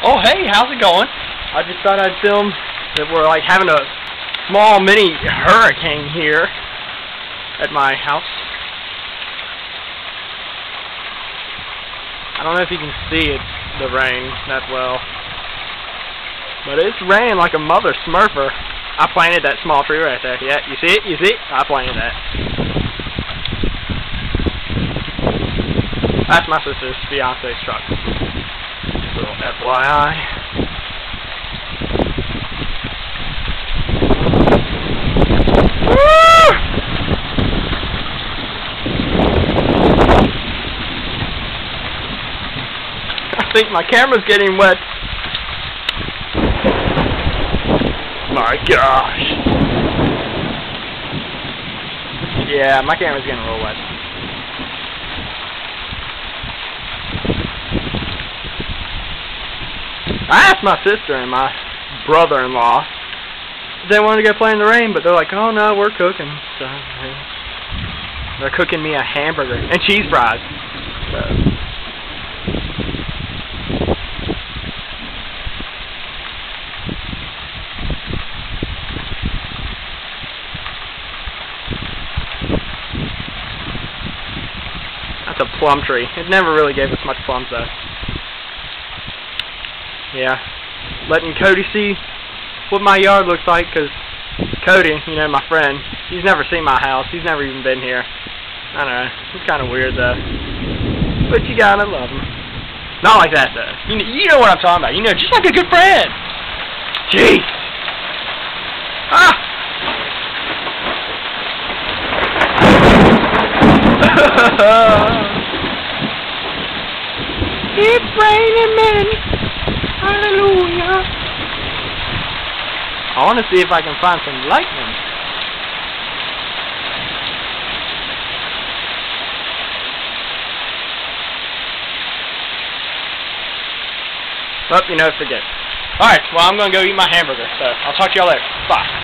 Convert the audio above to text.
Oh, hey, how's it going? I just thought I'd film that we're like having a small mini hurricane here at my house. I don't know if you can see it, the rain that well, but it's raining like a mother smurfer. I planted that small tree right there. Yeah, you see it? You see it? I planted that. That's my sister's fiance's truck. Just a little FYI. I think my camera's getting wet. My gosh. Yeah, my camera's getting real wet. I asked my sister and my brother-in-law if they wanted to go play in the rain, but they're like, oh no, we're cooking. So they're cooking me a hamburger and cheese fries. So. That's a plum tree. It never really gave us much plums though. Yeah, letting Cody see what my yard looks like, because Cody, you know, my friend, he's never seen my house. He's never even been here. I don't know. It's kind of weird though. But you gotta love him. Not like that though. You know what I'm talking about. You know, just like a good friend. Jeez. Ah. It's raining men. Hallelujah. I want to see if I can find some lightning. Well, you know, forget. Alright, well, I'm going to go eat my hamburger, so I'll talk to y'all later. Bye.